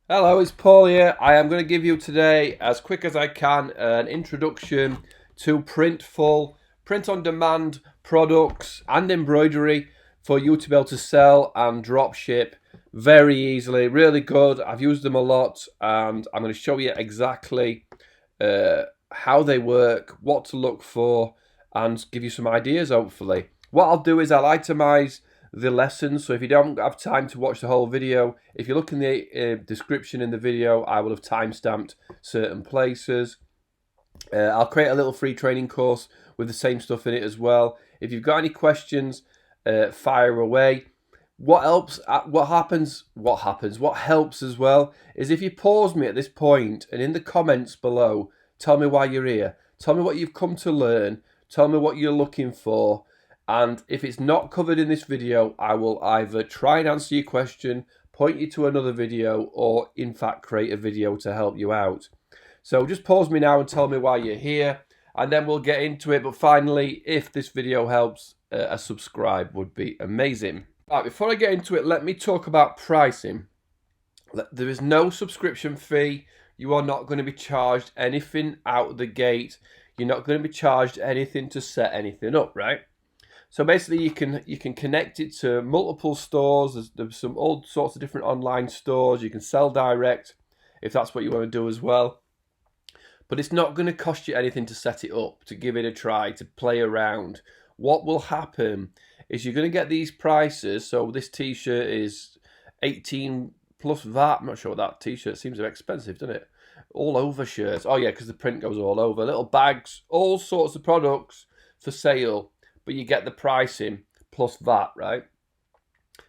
Hello, it's Paul here. I am going to give you today, as quick as I can, an introduction to Printful, print-on-demand products and embroidery for you to be able to sell and drop ship very easily. Really good. I've used them a lot, and I'm going to show you exactly how they work, what to look for, and give you some ideas, hopefully. What I'll do is I'll itemize the lessons. So if you don't have time to watch the whole video, if you look in the description in the video, I will have timestamped certain places. I'll create a little free training course with the same stuff in it as well. If you've got any questions, fire away. What helps? What helps as well is if you pause me at this point and in the comments below, tell me why you're here. Tell me what you've come to learn. Tell me what you're looking for. And if it's not covered in this video, I will either try and answer your question, point you to another video, or in fact create a video to help you out. So just pause me now and tell me why you're here, and then we'll get into it. But finally, if this video helps, a subscribe would be amazing. Right, before I get into it, let me talk about pricing. There is no subscription fee. You are not going to be charged anything out the gate. You're not going to be charged anything to set anything up, right? So basically, you can connect it to multiple stores. There's some all sorts of different online stores. You can sell direct if that's what you want to do as well. But it's not going to cost you anything to set it up, to give it a try, to play around. What will happen is you're going to get these prices. So this t-shirt is 18 plus VAT. I'm not sure what that t-shirt seems expensive, doesn't it? All over shirts. Oh yeah, because the print goes all over. Little bags, all sorts of products for sale. But you get the pricing plus VAT, right?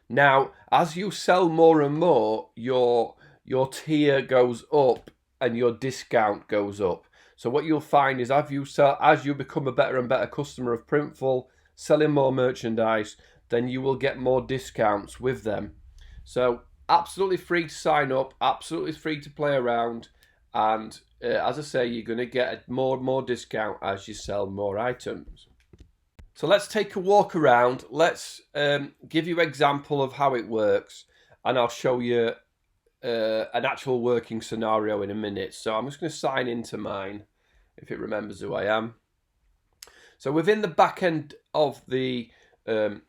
Now, as you sell more and more, your tier goes up and your discount goes up. So what you'll find is as you become a better and better customer of Printful, selling more merchandise, then you will get more discounts with them. So absolutely free to sign up, absolutely free to play around, and as I say, you're going to get more and more discount as you sell more items. So let's take a walk around. Let's give you an example of how it works, and I'll show you an actual working scenario in a minute. So I'm just going to sign into mine, if it remembers who I am. So within the back end of the Printful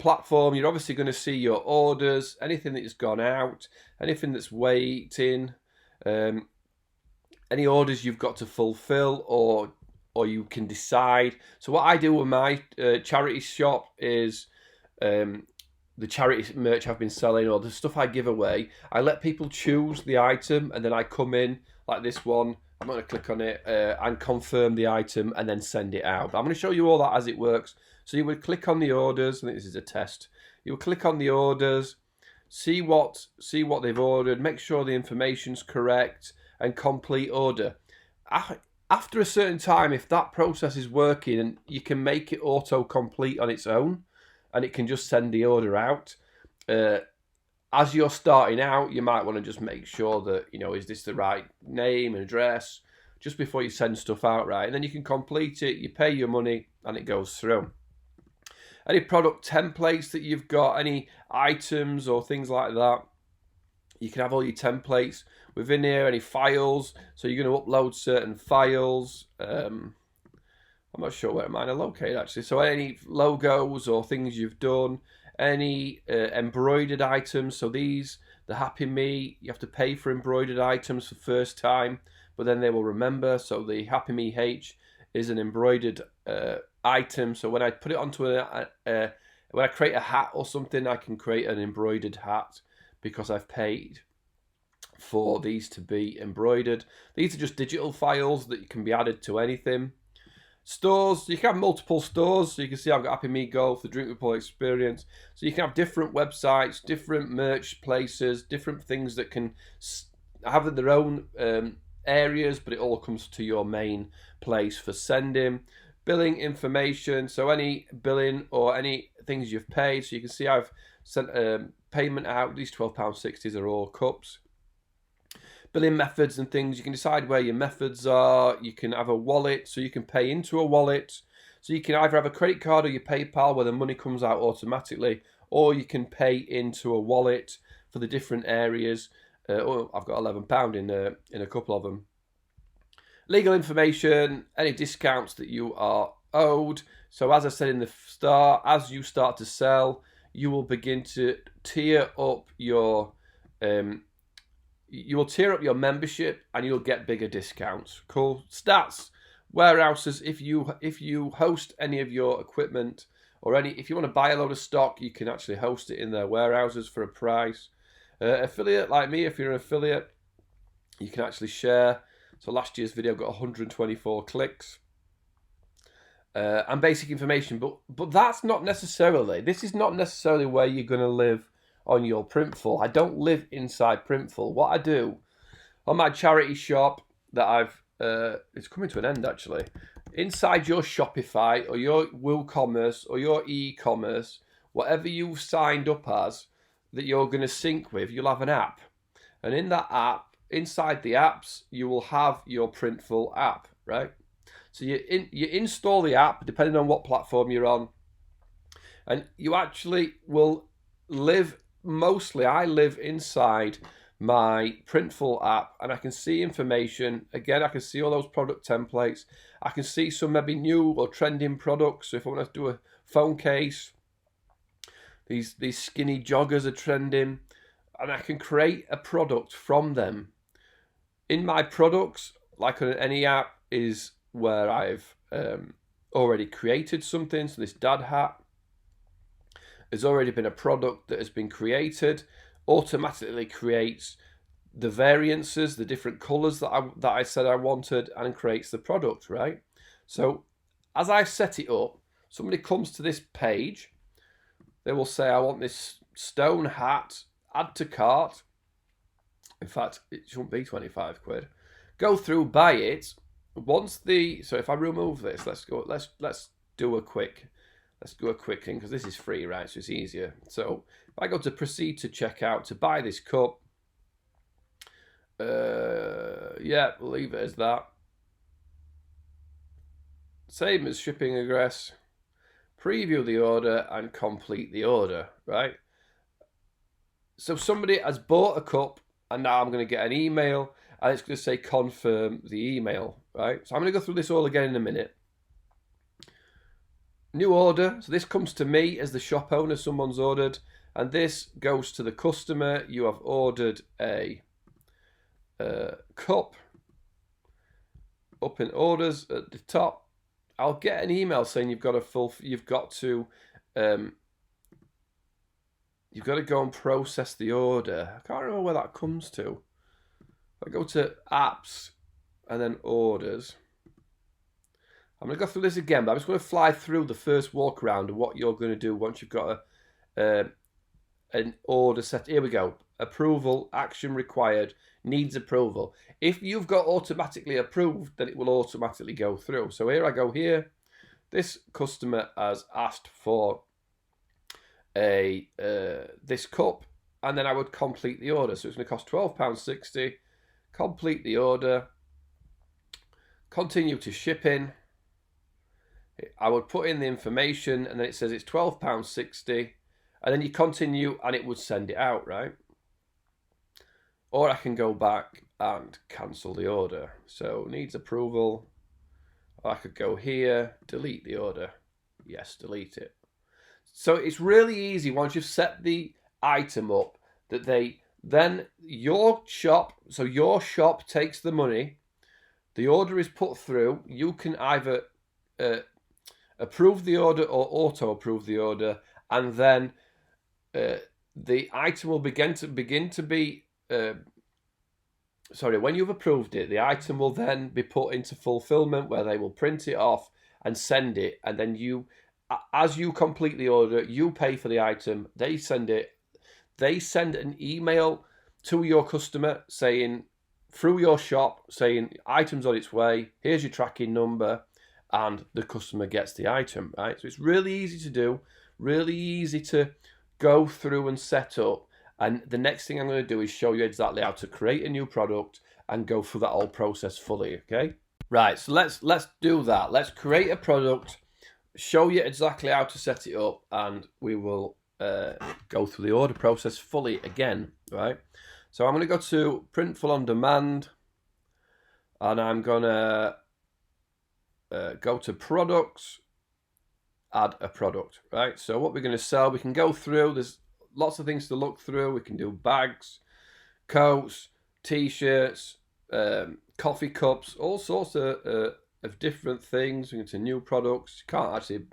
platform, you're obviously going to see your orders, anything that's gone out, anything that's waiting, any orders you've got to fulfill or you can decide. So what I do with my charity shop is the charity merch I've been selling or the stuff I give away, I let people choose the item, and then I come in like this one. I'm going to click on it and confirm the item and then send it out. But I'm going to show you all that as it works. So you would click on the orders. I think this is a test. You would click on the orders, see what they've ordered, make sure the information's correct, and complete order. After a certain time, if that process is working, and you can make it auto-complete on its own, and it can just send the order out. As you're starting out, you might want to just make sure that, is this the right name and address, just before you send stuff out, right? And then you can complete it, you pay your money, and it goes through. Any product templates that you've got, any items or things like that, you can have all your templates within here, any files. So you're going to upload certain files. I'm not sure where mine are located actually. So any logos or things you've done, any embroidered items. So these, the Happy Me, you have to pay for embroidered items for first time, but then they will remember. So the Happy Me H is an embroidered item. So when I put it onto when I create a hat or something, I can create an embroidered hat because I've paid for these to be embroidered. These are just digital files that can be added to anything. Stores, you can have multiple stores. So you can see I've got Happy Me Golf, the Drink Report Experience. So you can have different websites, different merch places, different things that can have their own areas, but it all comes to your main place for sending. Billing information, so any billing or any things you've paid. So you can see I've sent payment out. These £12.60s are all cups. Billing methods and things, you can decide where your methods are. You can have a wallet, so you can pay into a wallet. So you can either have a credit card or your PayPal where the money comes out automatically, or you can pay into a wallet for the different areas. I've got £11 in a couple of them. Legal information, any discounts that you are owed. So as I said in the start, as you start to sell, you will begin to tier up your membership, and you'll get bigger discounts. Cool. Stats, warehouses. If you host any of your equipment, or if you want to buy a load of stock, you can actually host it in their warehouses for a price. Affiliate, like me, if you're an affiliate, you can actually share. So last year's video got 124 clicks. And basic information, but that's not necessarily. This is not necessarily where you're going to live on your Printful. I don't live inside Printful. What I do on my charity shop that it's coming to an end actually. Inside your Shopify or your WooCommerce or your e-commerce, whatever you've signed up as that you're going to sync with, you'll have an app, and in that app, inside the apps, you will have your Printful app, right? So you install the app, depending on what platform you're on, and you actually will live, I live inside my Printful app, and I can see information. Again, I can see all those product templates. I can see some maybe new or trending products. So if I want to do a phone case, these skinny joggers are trending, and I can create a product from them. In my products, like on any app, is where I've already created something. So this dad hat has already been a product that has been created, automatically creates the variances, the different colors that I said I wanted, and creates the product, right? So as I set it up, somebody comes to this page, they will say, I want this stone hat, add to cart. In fact, it shouldn't be 25 quid. Go through, buy it. So if I remove this, let's do a quick thing, because this is free, right? So it's easier. So if I go to proceed to checkout to buy this cup, yeah, we'll leave it as that. Same as shipping address. Preview the order and complete the order, right? So somebody has bought a cup, and now I'm going to get an email, and it's going to say confirm the email, right? So I'm going to go through this all again in a minute. New order. So this comes to me as the shop owner. Someone's ordered, and this goes to the customer. You have ordered a cup. Up in orders at the top, I'll get an email saying you've got to go and process the order. I can't remember where that comes to. If I go to apps and then orders, I'm going to go through this again, but I'm just going to fly through the first walk around of what you're going to do once you've got an order set. Here we go. Approval, action required, needs approval. If you've got automatically approved, then it will automatically go through. So here I go here. This customer has asked for this cup, and then I would complete the order. So it's going to cost £12.60. Complete the order. Continue to shipping. I would put in the information, and then it says it's £12.60, and then you continue, and it would send it out, right? Or I can go back and cancel the order. So needs approval. Or I could go here, delete the order. Yes, delete it. So it's really easy once you've set the item up that your shop takes the money, the order is put through, you can either approve the order or auto approve the order, and then the item will begin to be when you've approved it, the item will then be put into fulfillment, where they will print it off and send it, and then as you complete the order, you pay for the item, they send an email to your customer saying, through your shop, saying item's on its way, here's your tracking number, and the customer gets the item, right? So it's really easy to do, really easy to go through and set up. And the next thing I'm going to do is show you exactly how to create a new product and go through that whole process fully, okay? Right, so let's do that. Let's create a product, show you exactly how to set it up, and we will go through the order process fully again, right? So I'm going to go to Printful on Demand, and I'm going to go to Products, add a product, right? So what we're going to sell, we can go through, there's lots of things to look through. We can do bags, coats, t-shirts, coffee cups, all sorts of different things. We can do new products. You can't actually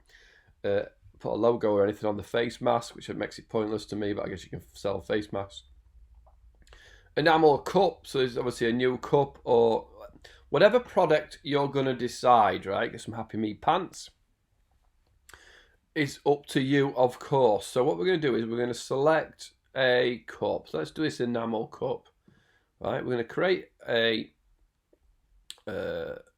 put a logo or anything on the face mask, which makes it pointless to me, but I guess you can sell face masks. Enamel cup, so there's obviously a new cup or whatever product you're going to decide, right? Get some Happy Me pants. It's up to you, of course. So what we're going to do is we're going to select a cup. So let's do this enamel cup, right? We're going to create a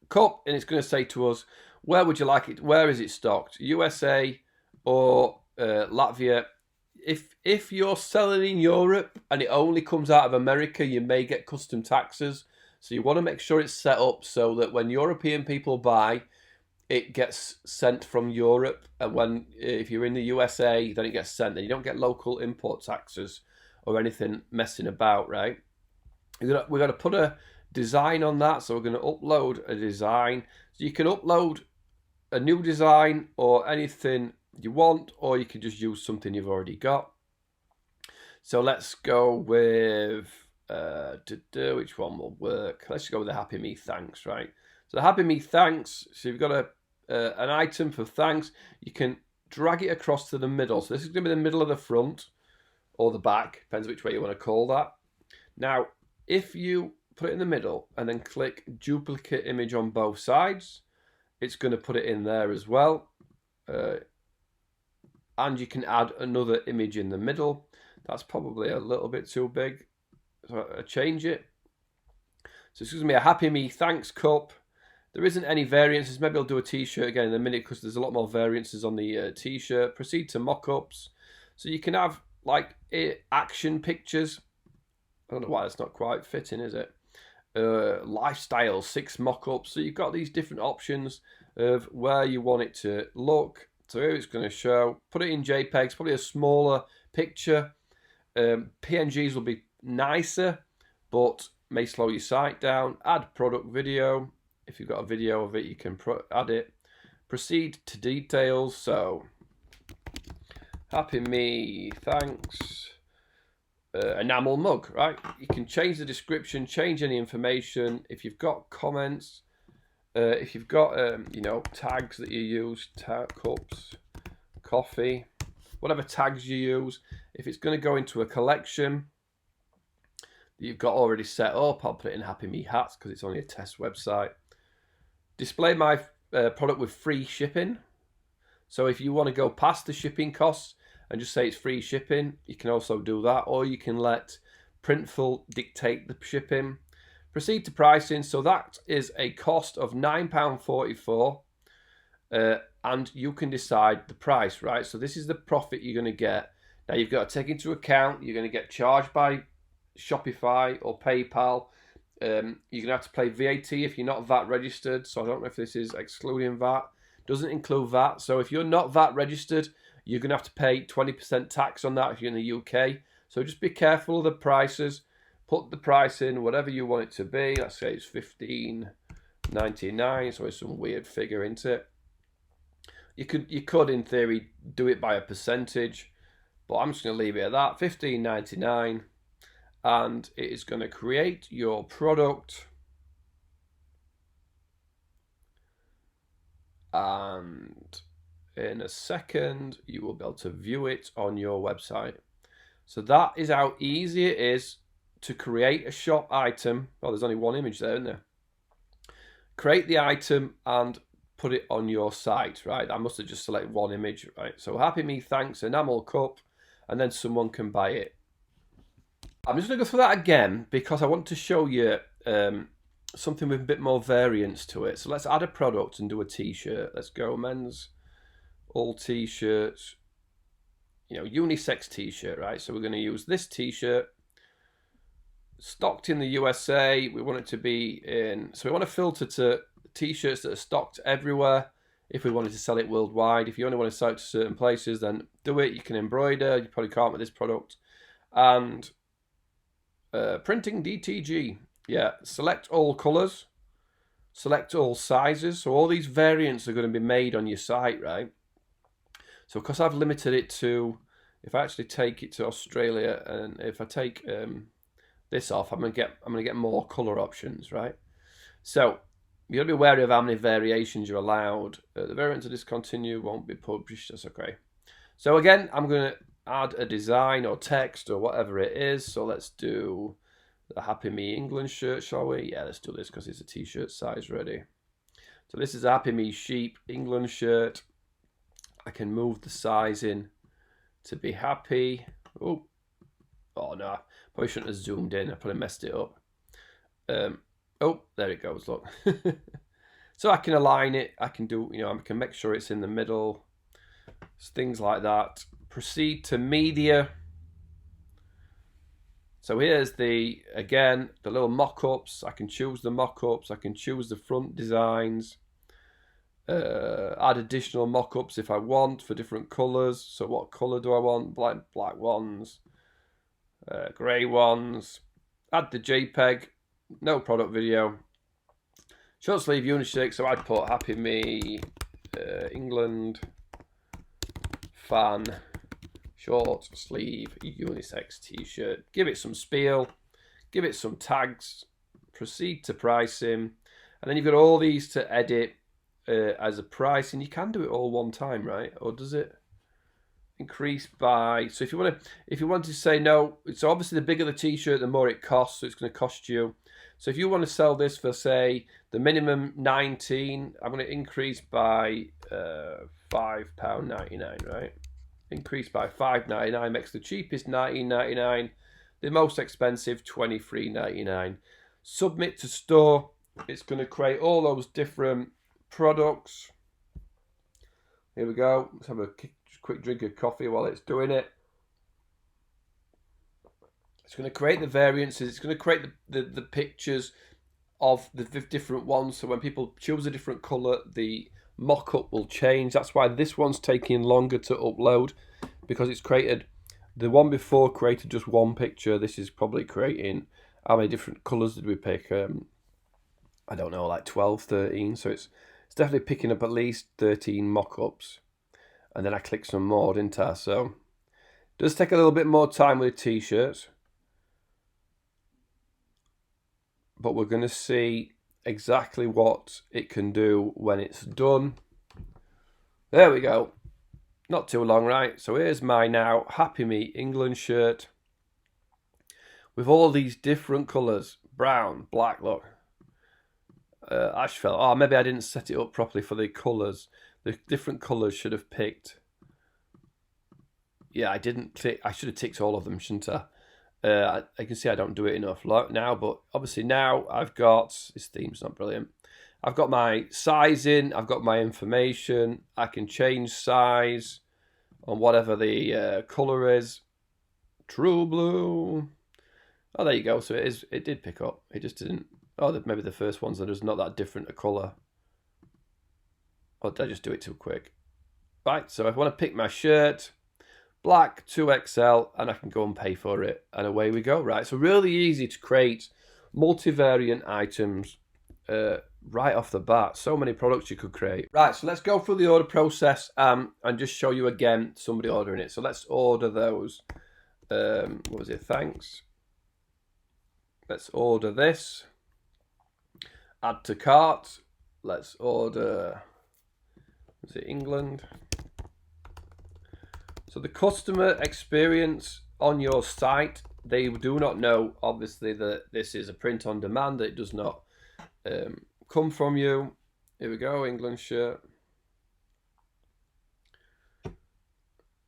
cup, and it's going to say to us, where would you like it? Where is it stocked? USA or Latvia? If you're selling in Europe and it only comes out of America, you may get custom taxes. So you want to make sure it's set up so that when European people buy, it gets sent from Europe. And if you're in the USA, then it gets sent. Then you don't get local import taxes or anything messing about, right? We're going to put a design on that. So we're going to upload a design. So you can upload a new design or anything you want, or you can just use something you've already got. So let's go with which one will work. Let's just go with the Happy Me Thanks, right? So the Happy Me Thanks, so you've got an item for thanks. You can drag it across to the middle. So this is going to be the middle of the front or the back, depends which way you want to call that. Now, if you put it in the middle and then click duplicate image on both sides, it's going to put it in there as well. And you can add another image in the middle. That's probably a little bit too big, so I change it. So this is going to be a Happy Me Thanks cup. There isn't any variances. Maybe I'll do a t-shirt again in a minute because there's a lot more variances on the t-shirt. Proceed to mock-ups. So you can have like action pictures. I don't know why that's not quite fitting, is it? Lifestyle, 6 mock-ups. So you've got these different options of where you want it to look. So here it's going to show, put it in JPEGs, probably a smaller picture. PNGs will be nicer, but may slow your site down. Add product video. If you've got a video of it, you can add it. Proceed to details. So, Happy Me Thanks. Enamel mug, right? You can change the description, change any information. If you've got comments, if you've got tags that you use, cups, coffee, whatever tags you use. If it's going to go into a collection that you've got already set up, I'll put it in Happy Me Hats because it's only a test website. Display my product with free shipping. So if you want to go past the shipping costs and just say it's free shipping, you can also do that, or you can let Printful dictate the shipping. Proceed to pricing. So that is a cost of £9.44, and you can decide the price, right? So this is the profit you're going to get. Now you've got to take into account you're going to get charged by Shopify or PayPal. You're going to have to pay VAT if you're not VAT registered. So I don't know if this is excluding VAT. Doesn't include VAT. So if you're not VAT registered, you're going to have to pay 20% tax on that if you're in the UK. So just be careful of the prices. Put the price in whatever you want it to be. Let's say it's $15.99. So it's some weird figure, isn't it? You could in theory do it by a percentage, but I'm just going to leave it at that. $15.99, and it is going to create your product. And in a second, you will be able to view it on your website. So that is how easy it is to create a shop item. Well, there's only one image there, isn't there? Create the item and put it on your site, right? I must have just selected one image, right? So Happy Me Thanks, enamel cup, and then someone can buy it. I'm just going to go through that again because I want to show you something with a bit more variance to it. So let's add a product and do a t-shirt. Let's go men's all t-shirts, unisex t-shirt, right? So we're going to use this t-shirt. Stocked in the USA, we want it to be in, so we want to filter to t-shirts that are stocked everywhere if we wanted to sell it worldwide. If you only want to sell it to certain places, then do it. You can embroider. You probably can't with this product. And printing DTG. Yeah, select all colors. Select all sizes. So all these variants are going to be made on your site, right? So because I've limited it to, if I actually take it to Australia, and if I take this off, I'm gonna get more color options, right? So you gotta be wary of how many variations you're allowed. The variant to discontinue won't be published. That's okay. So again, I'm gonna add a design or text or whatever it is. So let's do the Happy Me England shirt, shall we? Yeah, let's do this because it's a t-shirt size ready. So this is a Happy Me Sheep England shirt. I can move the size in to be happy. Oh no, probably shouldn't have zoomed in. I probably messed it up. Oh, there it goes, look. So I can align it. I can do, I can make sure it's in the middle. Things like that. Proceed to media. So here's again, the little mock-ups. I can choose the mock-ups. I can choose the front designs. Add additional mock-ups if I want for different colors. So what color do I want? Black ones, gray ones. Add the JPEG. No product video. Short sleeve unisex. So I'd put Happy Me England fan short sleeve unisex t-shirt. Give it some spiel. Give it some tags. Proceed to pricing. And then you've got all these to edit as a price, and you can do it all one time, right? Or does it increase by? So if you want to say no, so obviously the bigger the t-shirt, the more it costs. So it's going to cost you. So if you want to sell this for, say, the minimum 19, I'm going to increase by £5.99, right? Increase by £5.99 makes the cheapest £19.99, the most expensive £23.99. Submit to store. It's going to create all those different products. Here we go. Let's have a quick drink of coffee while it's doing it. It's going to create the variances. It's going to create the pictures of the different ones. So when people choose a different color, the mock-up will change. That's why this one's taking longer to upload, because it's created, the one before created just one picture. This is probably creating, how many different colors did we pick? I don't know, like 12, 13. So it's definitely picking up at least 13 mock-ups. And then I click some more, didn't I? So it does take a little bit more time with t-shirts. But we're going to see exactly what it can do when it's done. There we go. Not too long, right? So here's my now Happy Me England shirt with all these different colours. Brown, black, look. Ash felt. Oh, maybe I didn't set it up properly for the colours. The different colours should have picked. Yeah, I didn't tick. I should have ticked all of them, shouldn't I? I can see I don't do it enough now, but obviously now I've got, this theme's not brilliant. I've got my sizing, I've got my information. I can change size on whatever the colour is. True blue. Oh, there you go. So it did pick up. It just didn't. Oh, maybe the first ones are just not that different a colour. Or did I just do it too quick? Right, so if I want to pick my shirt, black 2XL, and I can go and pay for it, and away we go. Right, so really easy to create multivariant items right off the bat. So many products you could create. Right, so let's go through the order process and just show you again somebody ordering it. So let's order those. What was it? Thanks. Let's order this. Add to cart. Let's order, was it England? So the customer experience on your site, they do not know, obviously, that this is a print on demand, that it does not come from you. Here we go, England shirt.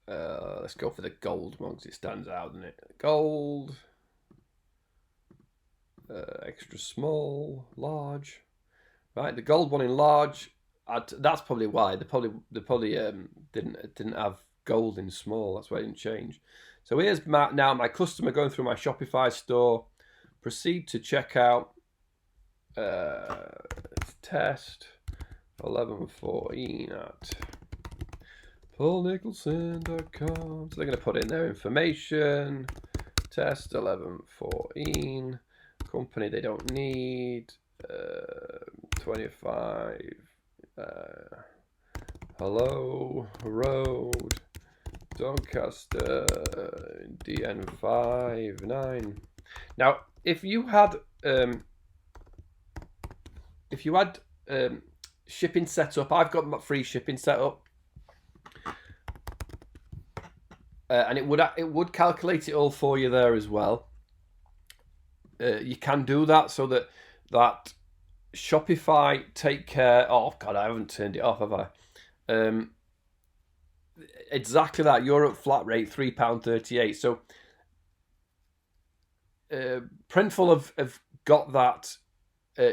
Let's go for the gold one because it stands out, doesn't it? Gold. Extra small, large. Right, the gold one in large. That's probably why they probably didn't have gold in small. That's why it didn't change. So here's now my customer going through my Shopify store. Proceed to checkout. Test. 1114 at paulnicholson.com. So they're going to put in their information. Test 1114. Company they don't need. 25. Hello Road. Doncaster DN59. Now, if you had shipping set up, I've got my free shipping set up, and it would calculate it all for you there as well. You can do that so that Shopify take care. Oh God, I haven't turned it off, have I? Exactly that. Europe flat rate £3.38. So Printful have got that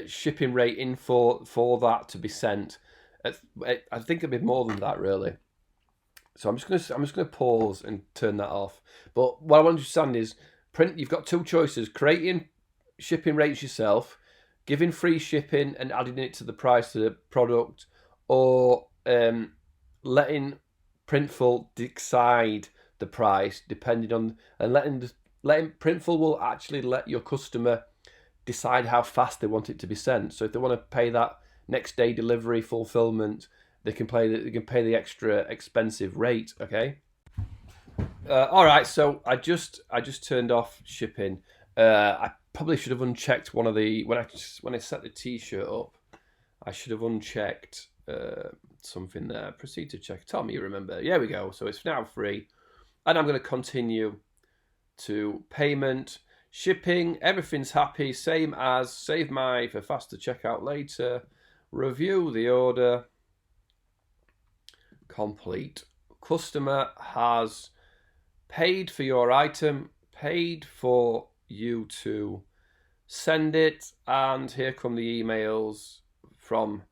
shipping rate in for that to be sent. I think it'd be more than that really. So I'm just gonna pause and turn that off. But what I want to understand is you've got two choices: creating shipping rates yourself, giving free shipping and adding it to the price of the product, or letting Printful decide the price depending on, and letting Printful will actually let your customer decide how fast they want it to be sent. So if they want to pay that next day delivery fulfillment, they can pay the extra expensive rate. Okay. All right. So I just turned off shipping. I probably should have unchecked one of the when I set the t-shirt up. I should have unchecked something there. Proceed to check. Tell me you remember. Here we go. So it's now free, and I'm going to continue to payment. Shipping, everything's happy, same as save my for faster checkout later. Review the order. Complete. Customer has paid for your item, paid for you to send it, and here come the emails from.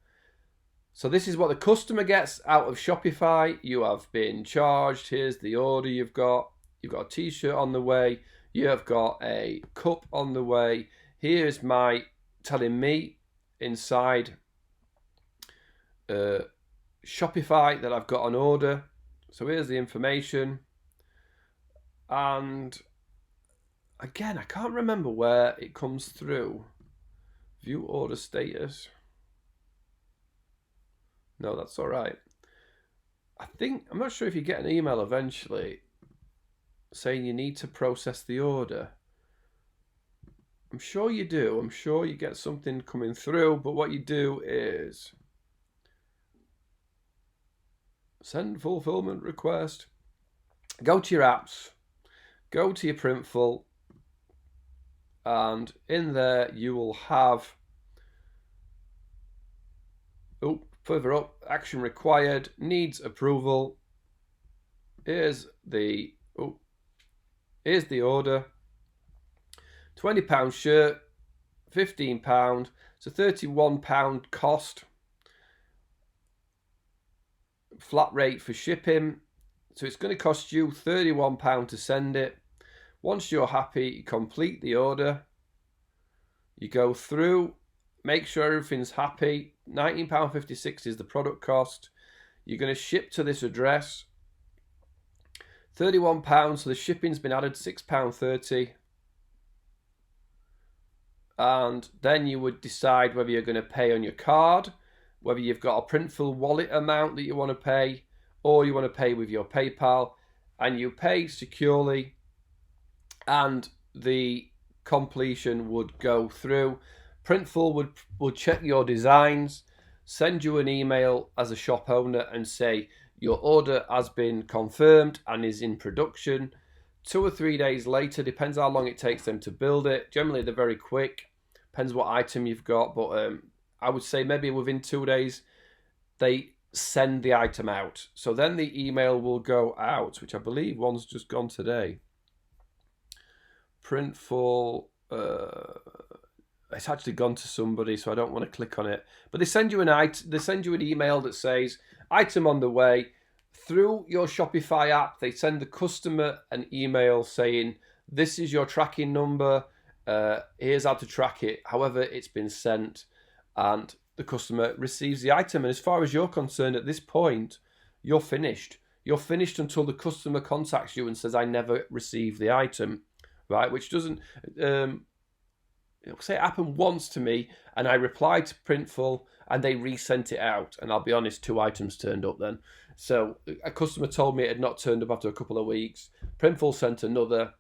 So this is what the customer gets out of Shopify. You have been charged. Here's the order you've got. You've got a t-shirt on the way. You have got a cup on the way. Here's my telling me inside Shopify that I've got an order. So here's the information. And again, I can't remember where it comes through. View order status. No, that's all right. I'm not sure if you get an email eventually saying you need to process the order. I'm sure you do. I'm sure you get something coming through, but what you do is send fulfillment request. Go to your apps, go to your Printful, and in there you will have, further up, action required, needs approval. Here's the order. £20 shirt, £15, so £31 cost. Flat rate for shipping. So it's going to cost you £31 to send it. Once you're happy, you complete the order. You go through, make sure everything's happy. £19.56 is the product cost. You're going to ship to this address. £31, so the shipping's been added, £6.30. And then you would decide whether you're going to pay on your card, whether you've got a Printful wallet amount that you want to pay, or you want to pay with your PayPal, and you pay securely, and the completion would go through. Printful would check your designs, send you an email as a shop owner and say your order has been confirmed and is in production. 2 or 3 days later, depends how long it takes them to build it. Generally, they're very quick. Depends what item you've got, but I would say maybe within 2 days, they send the item out. So then the email will go out, which I believe one's just gone today. Printful, it's actually gone to somebody, so I don't want to click on it. But they send you an email that says item on the way. Through your Shopify app, they send the customer an email saying this is your tracking number. Here's how to track it. However, it's been sent, and the customer receives the item. And as far as you're concerned at this point, you're finished. You're finished until the customer contacts you and says, I never received the item, right? Which doesn't, say it happened once to me, and I replied to Printful and they resent it out. And I'll be honest, 2 items turned up then. So a customer told me it had not turned up after a couple of weeks. Printful sent another,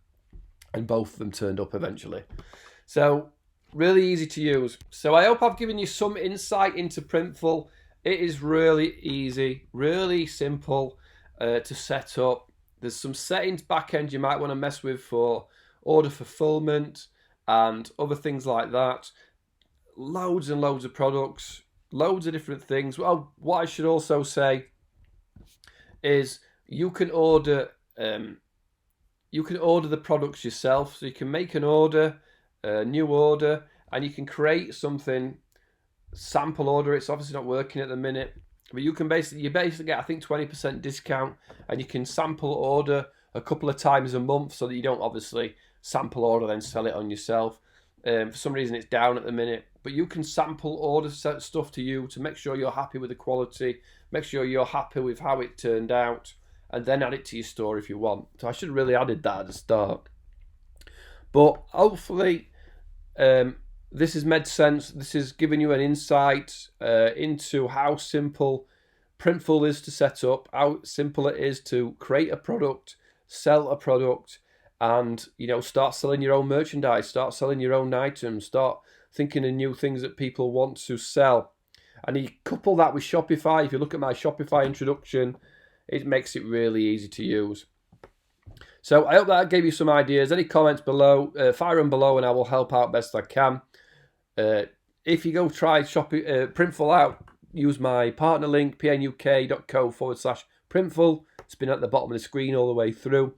and both of them turned up eventually. So really easy to use. So I hope I've given you some insight into Printful. It is really easy, really simple to set up. There's some settings back end you might want to mess with for order fulfillment and other things like that. Loads and loads of products, loads of different things. Well, what I should also say is you can order the products yourself. So you can make an order, a new order, and you can create something, sample order. It's obviously not working at the minute, but you basically get, I think, 20% discount, and you can sample order a couple of times a month so that you don't obviously sample order then sell it on yourself. For some reason it's down at the minute, but you can sample order stuff to you to make sure you're happy with the quality, make sure you're happy with how it turned out, and then add it to your store if you want. So I should have really added that at the start. But hopefully this has made sense. This has given you an insight into how simple Printful is to set up, how simple it is to create a product, sell a product, and start selling your own merchandise, start selling your own items, start thinking of new things that people want to sell. And you couple that with Shopify. If you look at my Shopify introduction, it makes it really easy to use. So I hope that gave you some ideas. Any comments below, fire them below, and I will help out best I can. If you go try Printful out, use my partner link, pnuk.co/Printful. It's been at the bottom of the screen all the way through.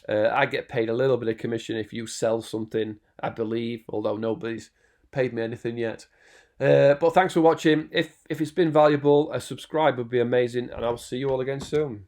I get paid a little bit of commission if you sell something, I believe, although nobody's paid me anything yet. But thanks for watching. If it's been valuable, a subscribe would be amazing, and I'll see you all again soon.